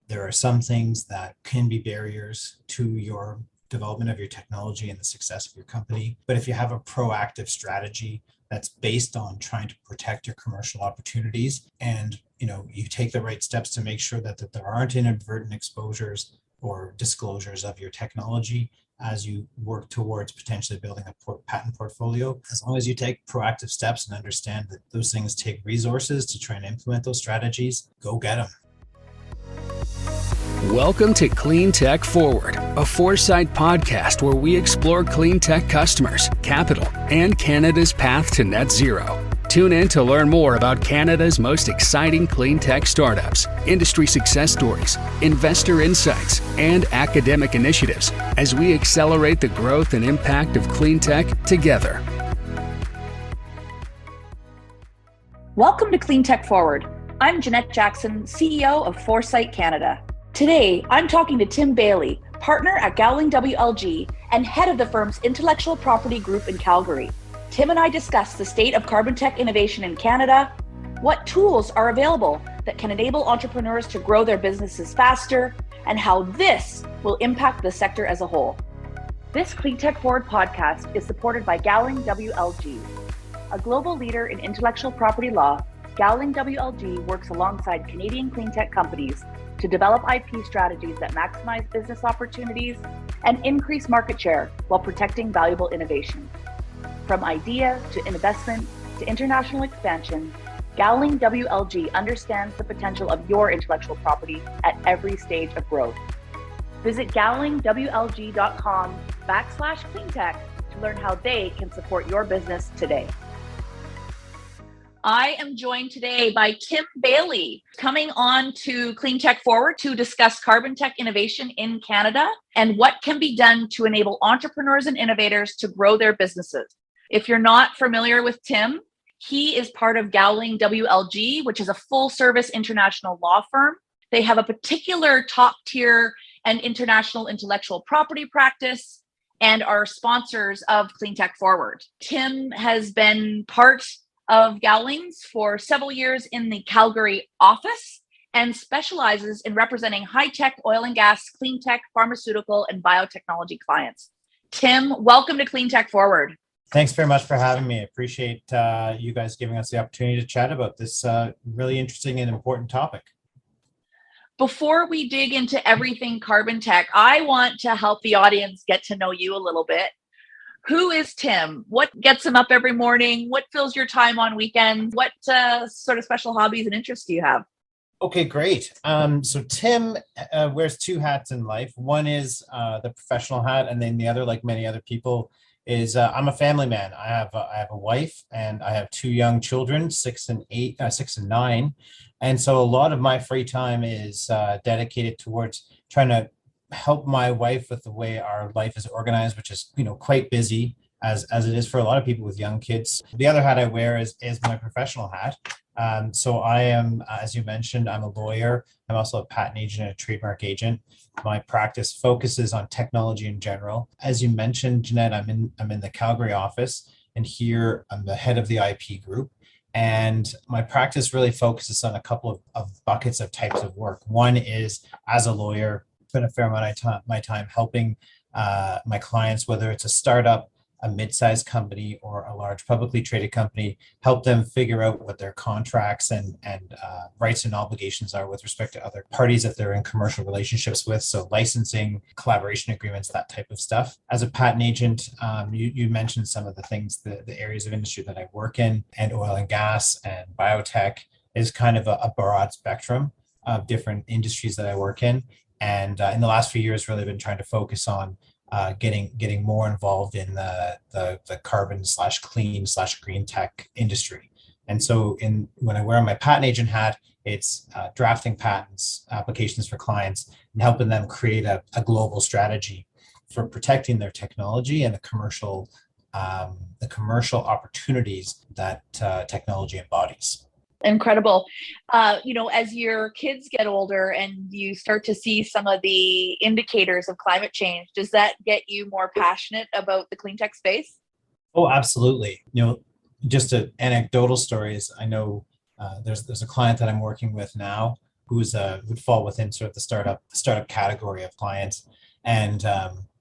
There are some things that can be barriers to your development of your technology and the success of your company. But if you have a proactive strategy that's based on trying to protect your commercial opportunities, and you take the right steps to make sure that there aren't inadvertent exposures or disclosures of your technology as you work towards potentially building a patent portfolio, as long as you take proactive steps and understand that those things take resources to try and implement those strategies, go get them. Welcome to Clean Tech Forward, a Foresight podcast where we explore clean tech customers, capital, and Canada's path to net zero. Tune in to learn more about Canada's most exciting clean tech startups, industry success stories, investor insights, and academic initiatives as we accelerate the growth and impact of clean tech together. Welcome to Clean Tech Forward. I'm Jeanette Jackson, CEO of Foresight Canada. Today, I'm talking to Tim Bailey, partner at Gowling WLG and head of the firm's intellectual property group in Calgary. Tim and I discuss the state of carbon tech innovation in Canada, what tools are available that can enable entrepreneurs to grow their businesses faster, and how this will impact the sector as a whole. This Clean Tech Forward podcast is supported by Gowling WLG. A global leader in intellectual property law, Gowling WLG works alongside Canadian clean tech companies to develop IP strategies that maximize business opportunities and increase market share while protecting valuable innovation. From idea to investment to international expansion, Gowling WLG understands the potential of your intellectual property at every stage of growth. Visit gowlingwlg.com/cleantech to learn how they can support your business today. I am joined today by Tim Bailey, coming on to Clean Tech Forward to discuss carbon tech innovation in Canada and what can be done to enable entrepreneurs and innovators to grow their businesses. If you're not familiar with Tim, he is part of Gowling WLG, which is a full-service international law firm. They have a particular top-tier and international intellectual property practice and are sponsors of Clean Tech Forward. Tim has been part of Gowling's for several years in the Calgary office and specializes in representing high-tech oil and gas, clean tech, pharmaceutical, and biotechnology clients. Tim, welcome to Clean Tech Forward. Thanks very much for having me. I appreciate you guys giving us the opportunity to chat about this really interesting and important topic. Before we dig into everything carbon tech, I want to help the audience get to know you a little bit. Who is Tim? What gets him up every morning? What fills your time on weekends? What sort of special hobbies and interests do you have? Okay, great. So Tim wears two hats in life. One is the professional hat, and then the other, like many other people, is I'm a family man. I have a wife, and I have two young children, 6 and 9, and so a lot of my free time is dedicated towards trying to help my wife with the way our life is organized, which is quite busy as it is for a lot of people with young kids. The other hat I wear is my professional hat. So I am, as you mentioned, I'm a lawyer. I'm also a patent agent and a trademark agent. My practice focuses on technology in general. As you mentioned, Jeanette, I'm in the Calgary office, and here I'm the head of the IP group. And my practice really focuses on a couple of buckets of types of work. One is, as a lawyer, spend a fair amount of my time helping my clients, whether it's a startup, a mid-sized company, or a large publicly traded company, help them figure out what their contracts and rights and obligations are with respect to other parties that they're in commercial relationships with. So licensing, collaboration agreements, that type of stuff. As a patent agent, you mentioned some of the things, the areas of industry that I work in, and oil and gas and biotech is kind of a broad spectrum of different industries that I work in. And in the last few years, really been trying to focus on getting more involved in the carbon/clean/green tech industry. And so when I wear my patent agent hat, it's drafting patents, applications for clients, and helping them create a global strategy for protecting their technology and the commercial opportunities that technology embodies. Incredible. As your kids get older and you start to see some of the indicators of climate change, does that get you more passionate about the clean tech space? Oh, absolutely. Just anecdotal stories. I know there's a client that I'm working with now would fall within sort of the startup category of clients. And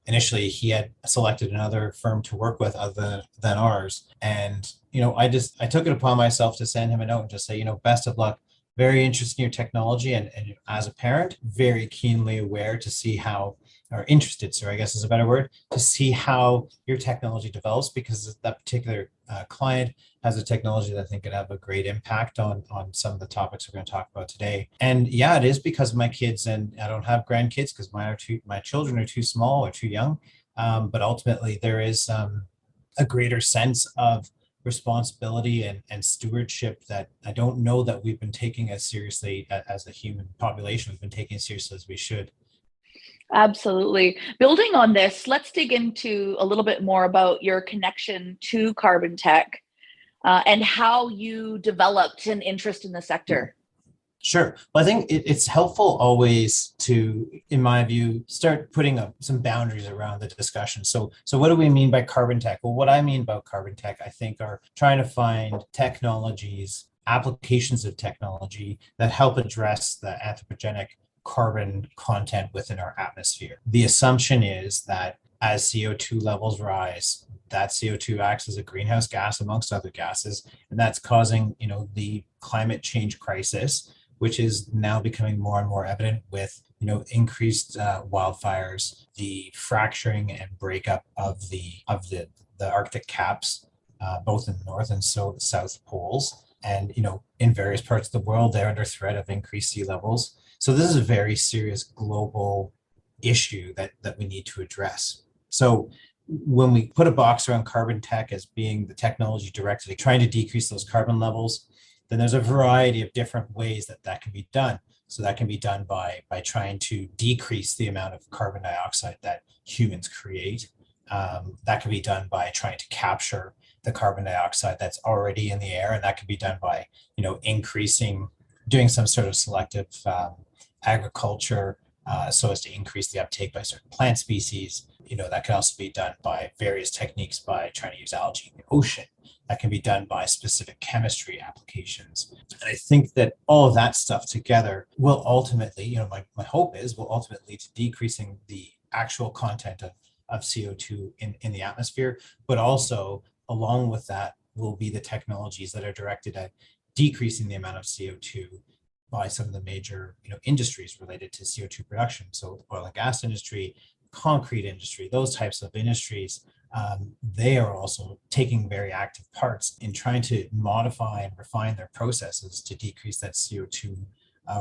initially he had selected another firm to work with other than ours. And, I took it upon myself to send him a note and just say, best of luck. Very interested in your technology. And as a parent, very keenly aware to see how, or interested, sorry, I guess is a better word, to see how your technology develops, because that particular client has a technology that I think could have a great impact on some of the topics we're going to talk about today. And yeah, it is because of my kids, and I don't have grandkids because my children are too small or too young. But ultimately, there is a greater sense of responsibility and stewardship that I don't know that we've been taking as seriously as a human population. We've been taking as seriously as we should. Absolutely. Building on this, let's dig into a little bit more about your connection to Carbon Tech and how you developed an interest in the sector. Sure. Well, I think it's helpful always to, in my view, start putting up some boundaries around the discussion. So what do we mean by carbon tech? Well, what I mean about carbon tech, I think, are trying to find technologies, applications of technology that help address the anthropogenic carbon content within our atmosphere. The assumption is that as CO2 levels rise, that CO2 acts as a greenhouse gas amongst other gases, and that's causing, the climate change crisis, which is now becoming more and more evident with, increased wildfires, the fracturing and breakup of the Arctic caps, both in the north and south poles. And, in various parts of the world, they're under threat of increased sea levels. So this is a very serious global issue that we need to address. So when we put a box around carbon tech as being the technology directed at trying to decrease those carbon levels, then there's a variety of different ways that can be done. So that can be done by trying to decrease the amount of carbon dioxide that humans create. That can be done by trying to capture the carbon dioxide that's already in the air, and that can be done by doing some sort of selective agriculture so as to increase the uptake by certain plant species. That can also be done by various techniques, by trying to use algae in the ocean. That can be done by specific chemistry applications. And I think that all of that stuff together will ultimately, my hope is, will ultimately lead to decreasing the actual content of CO2 in the atmosphere, but also along with that will be the technologies that are directed at decreasing the amount of CO2 by some of the major industries related to CO2 production. So oil and gas industry, concrete industry, those types of industries, they are also taking very active parts in trying to modify and refine their processes to decrease that CO2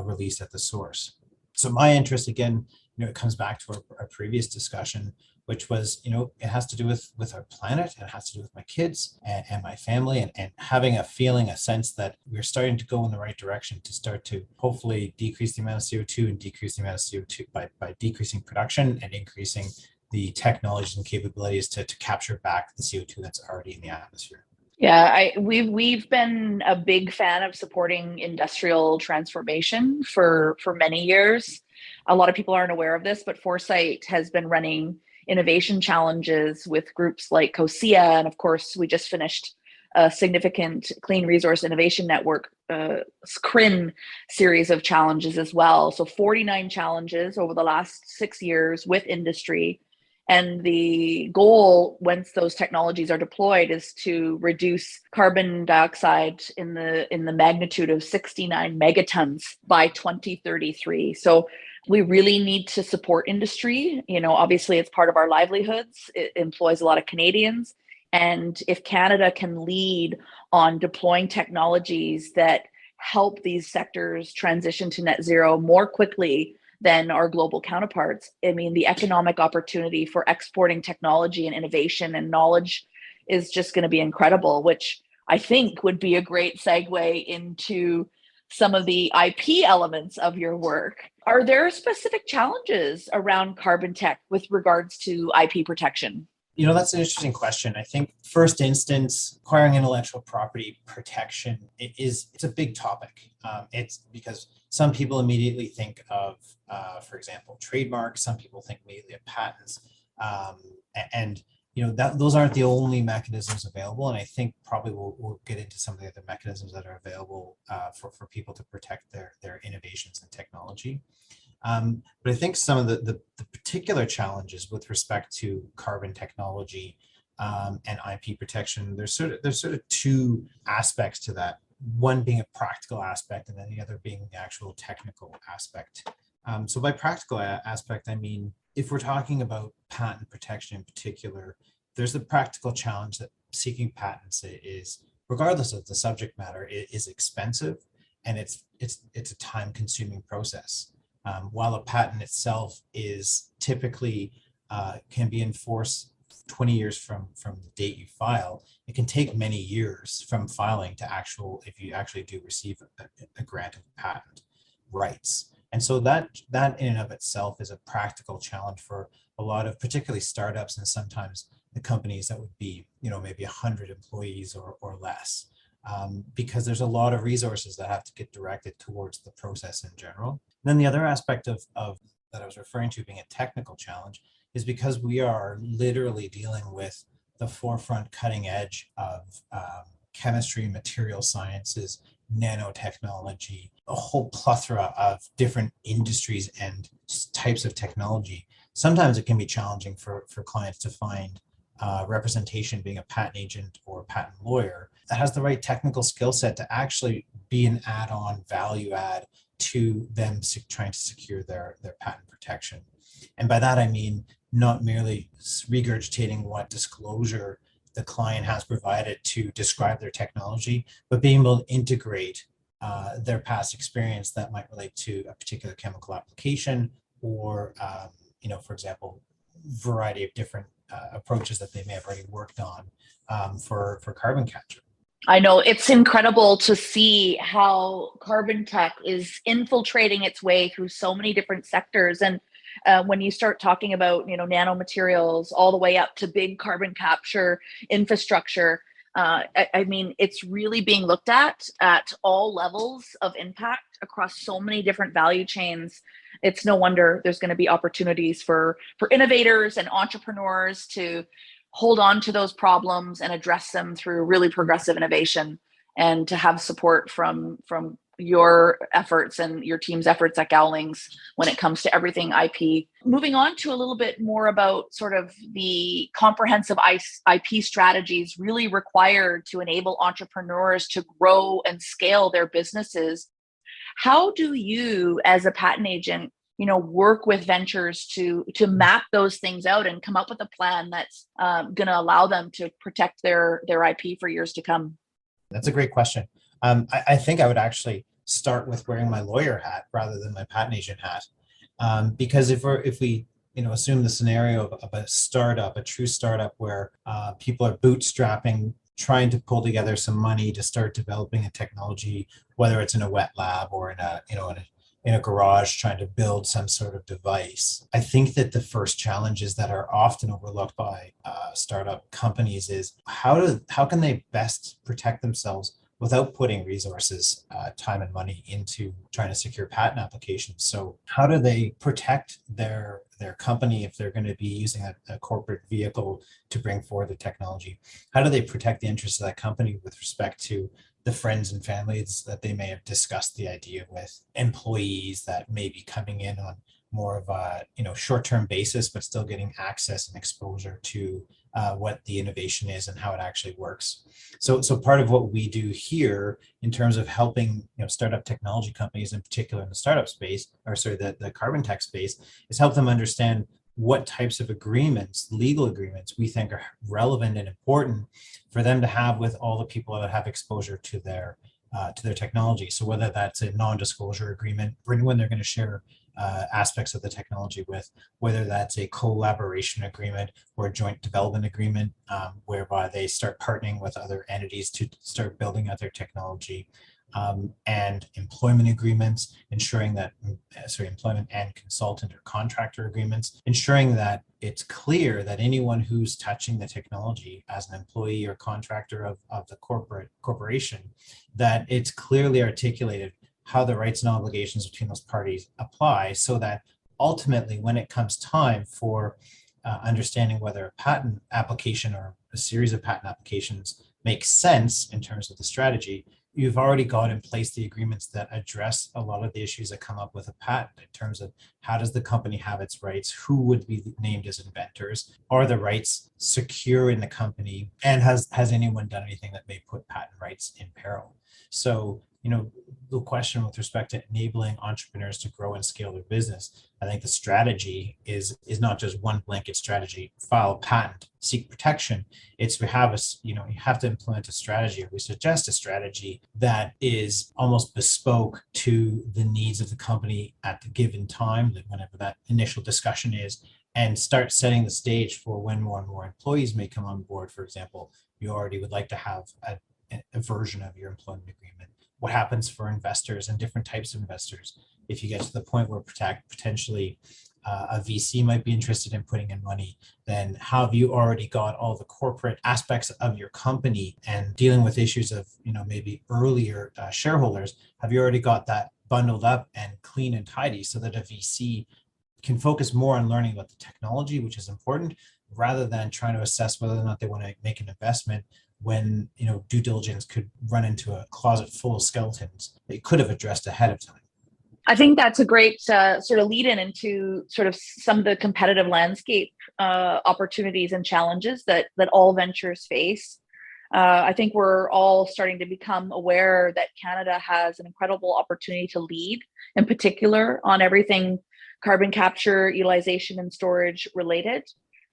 release at the source. So my interest, again, it comes back to our previous discussion, which was, it has to do with our planet, and it has to do with my kids and my family, and having a sense that we're starting to go in the right direction to start to hopefully decrease the amount of CO2 and decrease the amount of CO2 by decreasing production and increasing the technologies and capabilities to capture back the CO2 that's already in the atmosphere. Yeah, we've been a big fan of supporting industrial transformation for many years. A lot of people aren't aware of this, but Foresight has been running innovation challenges with groups like COSIA, and of course, we just finished a significant Clean Resource Innovation Network CRIN series of challenges as well. So 49 challenges over the last 6 years with industry. And the goal, once those technologies are deployed, is to reduce carbon dioxide in the magnitude of 69 megatons by 2033. So we really need to support industry. Obviously, it's part of our livelihoods. It employs a lot of Canadians. And if Canada can lead on deploying technologies that help these sectors transition to net zero more quickly than our global counterparts, the economic opportunity for exporting technology and innovation and knowledge is just going to be incredible, which I think would be a great segue into some of the IP elements of your work. Are there specific challenges around carbon tech with regards to IP protection? That's an interesting question. I think first instance, acquiring intellectual property protection it's a big topic. It's because some people immediately think of, for example, trademarks. Some people think immediately of patents. And that those aren't the only mechanisms available. And I think probably we'll get into some of the other mechanisms that are available for people to protect their innovations and technology. But I think some of the particular challenges with respect to carbon technology and IP protection, there's sort of two aspects to that. One being a practical aspect, and then the other being the actual technical aspect. So by practical aspect, I mean, if we're talking about patent protection in particular, there's the practical challenge that seeking patents is, regardless of the subject matter, it is expensive, and it's a time-consuming process. While a patent itself is typically can be enforced 20 years from the date you file, it can take many years from filing to if you actually do receive a grant of patent rights. And so that in and of itself is a practical challenge for a lot of particularly startups, and sometimes the companies that would be, maybe 100 employees or less, because there's a lot of resources that have to get directed towards the process in general. And then the other aspect of that I was referring to being a technical challenge is because we are literally dealing with the forefront cutting edge of chemistry, material sciences, nanotechnology, a whole plethora of different industries and types of technology. Sometimes it can be challenging for clients to find representation, being a patent agent or a patent lawyer that has the right technical skill set to actually be an add-on value add to them trying to secure their patent protection. And by that, I mean not merely regurgitating what disclosure the client has provided to describe their technology, but being able to integrate their past experience that might relate to a particular chemical application or, for example, variety of different approaches that they may have already worked on for carbon capture. I know it's incredible to see how carbon tech is infiltrating its way through so many different sectors. And when you start talking about, nanomaterials all the way up to big carbon capture infrastructure, I mean, it's really being looked at all levels of impact across so many different value chains. It's no wonder there's going to be opportunities for innovators and entrepreneurs to hold on to those problems and address them through really progressive innovation, and to have support from your efforts and your team's efforts at Gowlings when it comes to everything IP. Moving on to a little bit more about sort of the comprehensive IP strategies really required to enable entrepreneurs to grow and scale their businesses. How do you, as a patent agent, work with ventures to map those things out and come up with a plan that's going to allow them to protect their IP for years to come? That's a great question. I think I would actually start with wearing my lawyer hat rather than my patent agent hat, because if we assume the scenario of a startup, a true startup where people are bootstrapping, trying to pull together some money to start developing a technology, whether it's in a wet lab or in a garage trying to build some sort of device. I think that the first challenges that are often overlooked by startup companies is how can they best protect themselves without putting resources, time and money into trying to secure patent applications. So how do they protect their company if they're going to be using a corporate vehicle to bring forward the technology? How do they protect the interests of that company with respect to the friends and families that they may have discussed the idea with, employees that may be coming in on more of a short-term basis, but still getting access and exposure to what the innovation is and how it actually works. So part of what we do here in terms of helping startup technology companies, in particular in the startup space, or sorry, the carbon tech space, is help them understand what types of agreements, legal agreements, we think are relevant and important for them to have with all the people that have exposure to their technology. So whether that's a non-disclosure agreement for anyone they're going to share aspects of the technology with, whether that's a collaboration agreement or a joint development agreement, whereby they start partnering with other entities to start building out their technology, and employment agreements, employment and consultant or contractor agreements, ensuring that it's clear that anyone who's touching the technology as an employee or contractor of the corporation, that it's clearly articulated how the rights and obligations between those parties apply, so that ultimately when it comes time for understanding whether a patent application or a series of patent applications makes sense in terms of the strategy, you've already got in place the agreements that address a lot of the issues that come up with a patent in terms of how does the company have its rights, who would be named as inventors, are the rights secure in the company, and has anyone done anything that may put patent rights in peril. So, the question with respect to enabling entrepreneurs to grow and scale their business, I think the strategy is not just one blanket strategy, file a patent, seek protection. It's you have to implement a strategy, or we suggest a strategy that is almost bespoke to the needs of the company at the given time, like whenever that initial discussion is, and start setting the stage for when more and more employees may come on board. For example, you already would like to have a version of your employment agreement. What happens for investors and different types of investors? If you get to the point where potentially a VC might be interested in putting in money, then have you already got all the corporate aspects of your company and dealing with issues of, maybe earlier shareholders? Have you already got that bundled up and clean and tidy so that a VC can focus more on learning about the technology, which is important, rather than trying to assess whether or not they want to make an investment when due diligence could run into a closet full of skeletons that you could have addressed ahead of time. I think that's a great sort of lead in into sort of some of the competitive landscape opportunities and challenges that all ventures face. I think we're all starting to become aware that Canada has an incredible opportunity to lead, in particular on everything carbon capture, utilization, and storage related.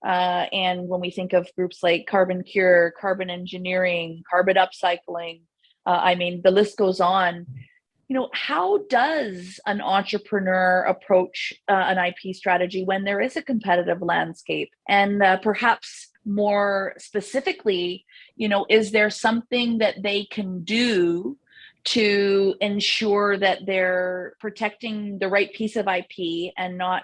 And when we think of groups like CarbonCure, carbon engineering, carbon upcycling, the list goes on. How does an entrepreneur approach an IP strategy when there is a competitive landscape? And perhaps more specifically, is there something that they can do to ensure that they're protecting the right piece of IP and not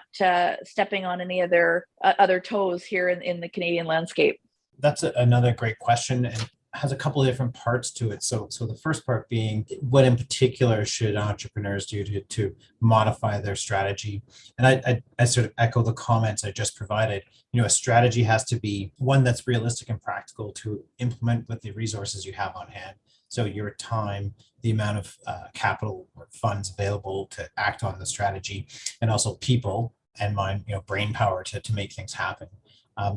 stepping on any of their other toes here in the Canadian landscape? That's another great question, and has a couple of different parts to it. So the first part being, what in particular should entrepreneurs do to modify their strategy? And I sort of echo the comments I just provided. A strategy has to be one that's realistic and practical to implement with the resources you have on hand. So your time, the amount of capital or funds available to act on the strategy, and also people and brain power to make things happen.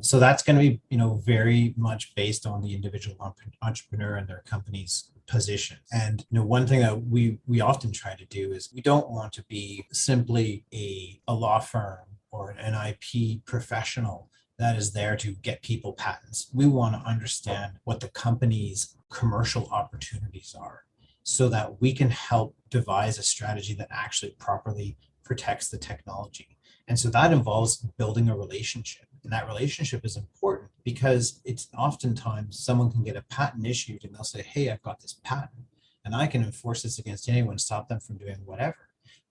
So that's going to be, very much based on the individual entrepreneur and their company's position. And, one thing that we often try to do is we don't want to be simply a law firm or an IP professional that is there to get people patents. We want to understand what the company's commercial opportunities are so that we can help devise a strategy that actually properly protects the technology. And so that involves building a relationship. And that relationship is important because it's oftentimes someone can get a patent issued and they'll say, hey, I've got this patent and I can enforce this against anyone, stop them from doing whatever.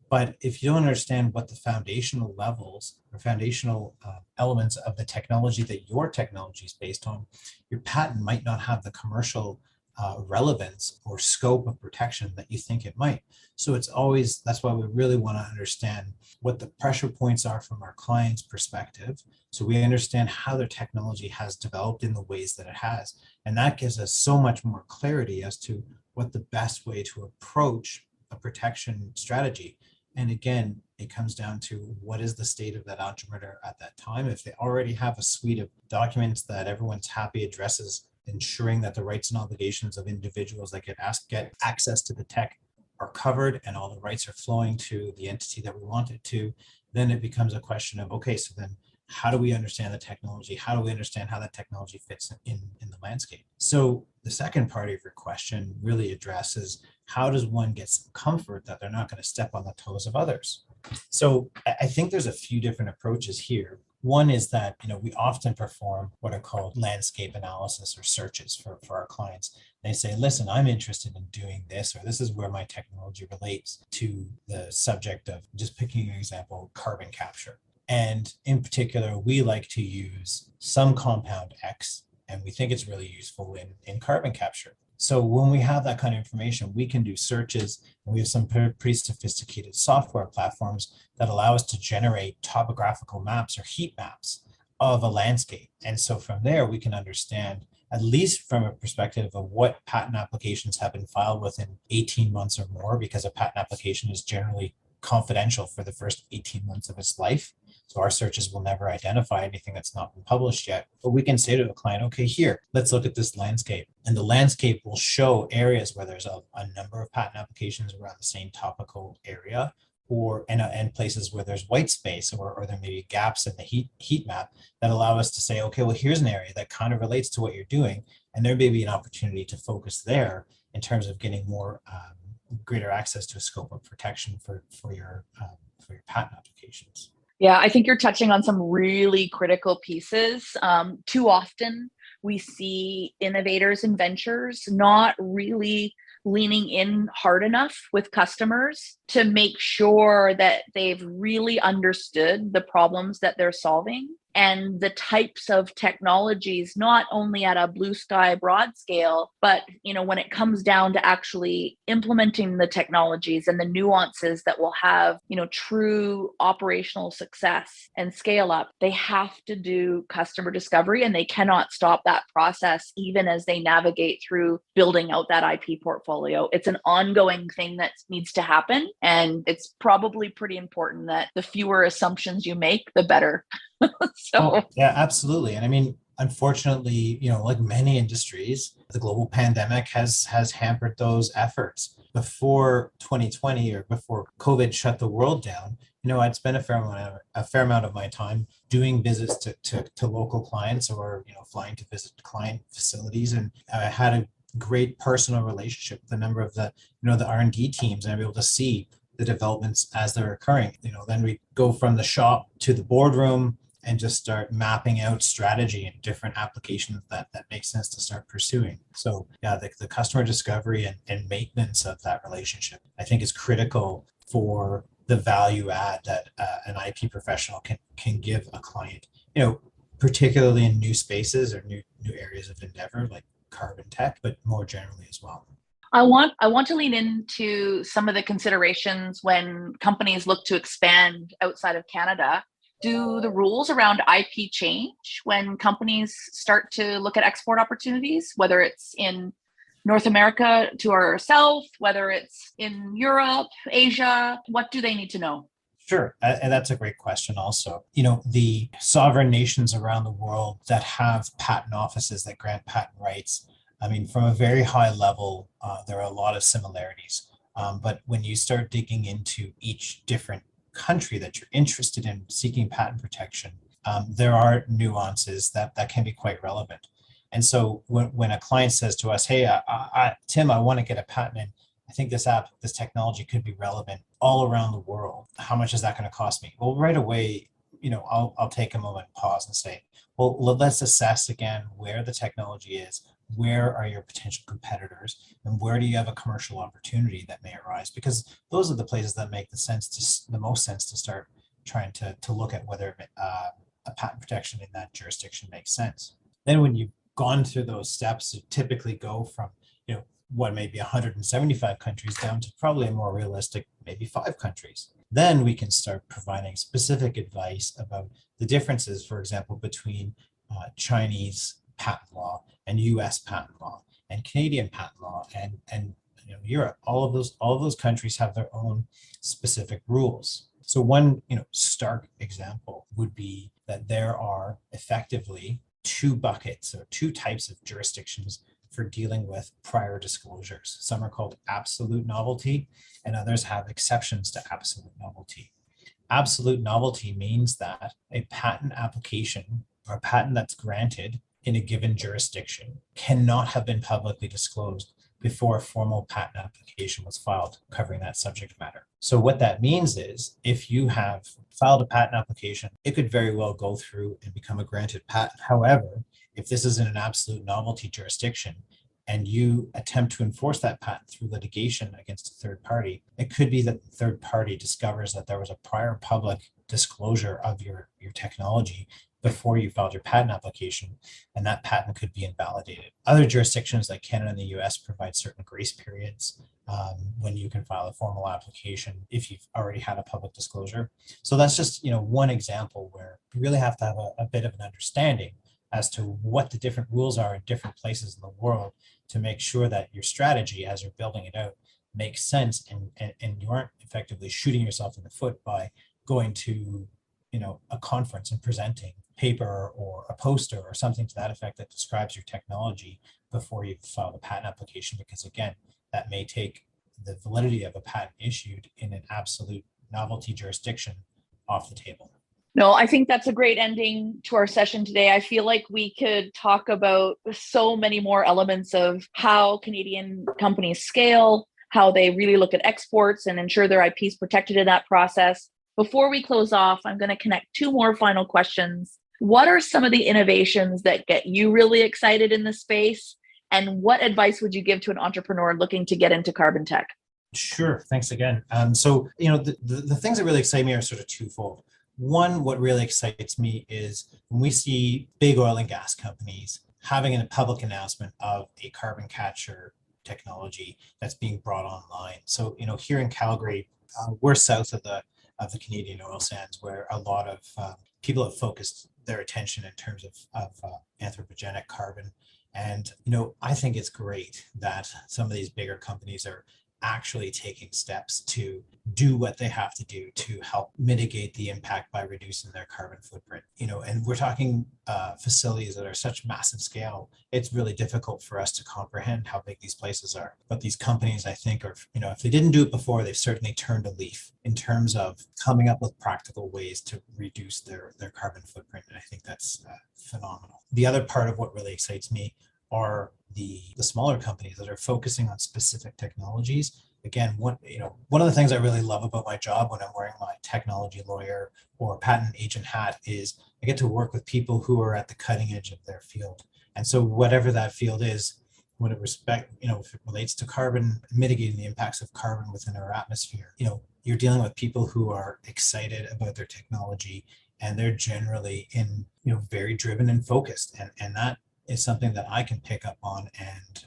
But if you don't understand what the foundational levels or foundational elements of the technology that your technology is based on, your patent might not have the commercial relevance or scope of protection that you think it might. So that's why we really want to understand what the pressure points are from our client's perspective. So we understand how their technology has developed in the ways that it has. And that gives us so much more clarity as to what the best way to approach a protection strategy. And again, it comes down to what is the state of that entrepreneur at that time. If they already have a suite of documents that everyone's happy addresses, ensuring that the rights and obligations of individuals that get access to the tech are covered and all the rights are flowing to the entity that we want it to, then it becomes a question of, okay, so then how do we understand the technology? How do we understand how that technology fits in the landscape? So the second part of your question really addresses, how does one get some comfort that they're not going to step on the toes of others? So I think there's a few different approaches here. One is that, we often perform what are called landscape analysis or searches for our clients. They say, listen, I'm interested in doing this, or this is where my technology relates to the subject of, just picking an example, carbon capture. And in particular, we like to use some compound X, and we think it's really useful in carbon capture. So when we have that kind of information, we can do searches, and we have some pretty sophisticated software platforms that allow us to generate topographical maps or heat maps of a landscape. And so from there, we can understand, at least from a perspective of what patent applications have been filed within 18 months or more, because a patent application is generally confidential for the first 18 months of its life. So our searches will never identify anything that's not been published yet. But we can say to the client, okay, here, let's look at this landscape. And the landscape will show areas where there's a number of patent applications around the same topical area, or and places where there's white space, or there may be gaps in the heat map that allow us to say, okay, well, here's an area that kind of relates to what you're doing. And there may be an opportunity to focus there in terms of getting more greater access to a scope of protection for your patent applications. Yeah, I think you're touching on some really critical pieces. Too often we see innovators and ventures not really leaning in hard enough with customers to make sure that they've really understood the problems that they're solving and the types of technologies, not only at a blue sky broad scale, but when it comes down to actually implementing the technologies and the nuances that will have true operational success and scale up, they have to do customer discovery, and they cannot stop that process even as they navigate through building out that IP portfolio. It's an ongoing thing that needs to happen, and it's probably pretty important that the fewer assumptions you make, the better. Yeah, absolutely. And I mean, unfortunately, like many industries, the global pandemic has hampered those efforts. Before 2020, or before COVID shut the world down, I'd spend a fair amount of my time doing visits to local clients, or flying to visit client facilities, and I had a great personal relationship with a number of the the R&D teams, and I'm able to see the developments as they're occurring. Then we go from the shop to the boardroom and just start mapping out strategy and different applications that make sense to start pursuing. So yeah, the customer discovery and maintenance of that relationship, I think, is critical for the value add that an IP professional can give a client, particularly in new spaces or new areas of endeavor like carbon tech, but more generally as well. I want to lean into some of the considerations when companies look to expand outside of Canada. Do the rules around IP change when companies start to look at export opportunities, whether it's in North America to ourselves, whether it's in Europe, Asia? What do they need to know? Sure. And that's a great question also. The sovereign nations around the world that have patent offices that grant patent rights, I mean, from a very high level, there are a lot of similarities. But when you start digging into each different country that you're interested in seeking patent protection, there are nuances that can be quite relevant. And so when a client says to us, hey, Tim, I want to get a patent, and I think this technology could be relevant all around the world. How much is that going to cost me? Well, right away, I'll take a moment, pause, and say, well, let's assess again where the technology is. Where are your potential competitors, and where do you have a commercial opportunity that may arise? Because those are the places that make the most sense to start trying to look at whether a patent protection in that jurisdiction makes sense. Then when you've gone through those steps, you typically go from what may be 175 countries down to probably a more realistic maybe 5 countries. Then we can start providing specific advice about the differences, for example, between Chinese patent law and US patent law and Canadian patent law and Europe. All of those countries have their own specific rules. So one stark example would be that there are effectively 2 buckets or 2 types of jurisdictions for dealing with prior disclosures. Some are called absolute novelty, and others have exceptions to absolute novelty. Absolute novelty means that a patent application or a patent that's granted in a given jurisdiction cannot have been publicly disclosed before a formal patent application was filed covering that subject matter. So what that means is, if you have filed a patent application, it could very well go through and become a granted patent. However, if this is in an absolute novelty jurisdiction, and you attempt to enforce that patent through litigation against a third party, it could be that the third party discovers that there was a prior public disclosure of your technology before you filed your patent application, and that patent could be invalidated. Other jurisdictions like Canada and the US provide certain grace periods when you can file a formal application if you've already had a public disclosure. So that's just one example where you really have to have a bit of an understanding as to what the different rules are in different places in the world to make sure that your strategy as you're building it out makes sense and you aren't effectively shooting yourself in the foot by going to a conference and presenting paper or a poster or something to that effect that describes your technology before you've filed a patent application, because again, that may take the validity of a patent issued in an absolute novelty jurisdiction off the table. No, I think that's a great ending to our session today. I feel like we could talk about so many more elements of how Canadian companies scale, how they really look at exports and ensure their IP is protected in that process. Before we close off, I'm going to connect two more final questions. What are some of the innovations that get you really excited in the space? And what advice would you give to an entrepreneur looking to get into carbon tech? Sure. Thanks again. The things that really excite me are sort of twofold. One, what really excites me is when we see big oil and gas companies having a public announcement of a carbon capture technology that's being brought online. So, here in Calgary, we're south of the Canadian oil sands, where a lot of people have focused their attention in terms of anthropogenic carbon. And, I think it's great that some of these bigger companies are actually taking steps to do what they have to do to help mitigate the impact by reducing their carbon footprint. And we're talking facilities that are such massive scale. It's really difficult for us to comprehend how big these places are. But these companies, I think, are, if they didn't do it before, they've certainly turned a leaf in terms of coming up with practical ways to reduce their carbon footprint. And I think that's phenomenal. The other part of what really excites me are the smaller companies that are focusing on specific technologies. Again, one of the things I really love about my job when I'm wearing my technology lawyer or patent agent hat is I get to work with people who are at the cutting edge of their field. And so whatever that field is, when it if it relates to carbon, mitigating the impacts of carbon within our atmosphere, you're dealing with people who are excited about their technology, and they're generally very driven and focused. And that is something that I can pick up on and,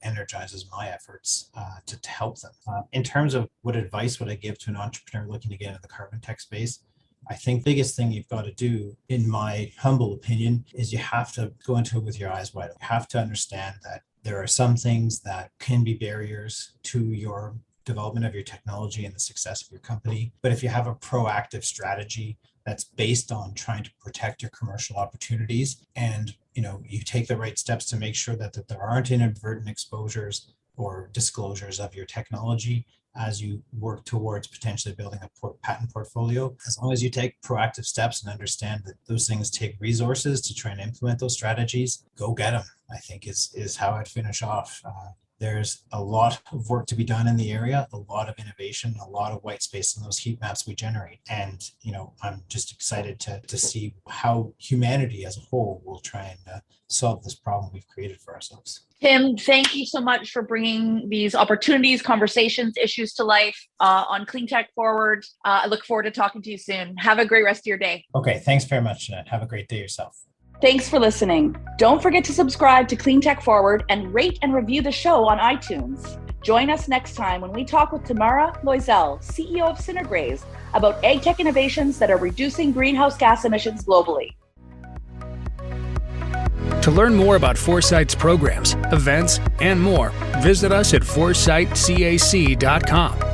energizes my efforts to help them. In terms of what advice would I give to an entrepreneur looking to get into the carbon tech space, I think the biggest thing you've got to do, in my humble opinion, is you have to go into it with your eyes wide open. You have to understand that there are some things that can be barriers to your development of your technology and the success of your company. But if you have a proactive strategy that's based on trying to protect your commercial opportunities, and you take the right steps to make sure that there aren't inadvertent exposures or disclosures of your technology as you work towards potentially building a patent portfolio, as long as you take proactive steps and understand that those things take resources to try and implement those strategies, go get them, I think is how I'd finish off. There's a lot of work to be done in the area, a lot of innovation, a lot of white space in those heat maps we generate. And, I'm just excited to see how humanity as a whole will try and solve this problem we've created for ourselves. Tim, thank you so much for bringing these opportunities, conversations, issues to life on Clean Tech Forward. I look forward to talking to you soon. Have a great rest of your day. Okay, thanks very much, Jeanette. Have a great day yourself. Thanks for listening. Don't forget to subscribe to Clean Tech Forward and rate and review the show on iTunes. Join us next time when we talk with Tamara Loisel, CEO of Synergraze, about ag tech innovations that are reducing greenhouse gas emissions globally. To learn more about Foresight's programs, events, and more, visit us at foresightcac.com.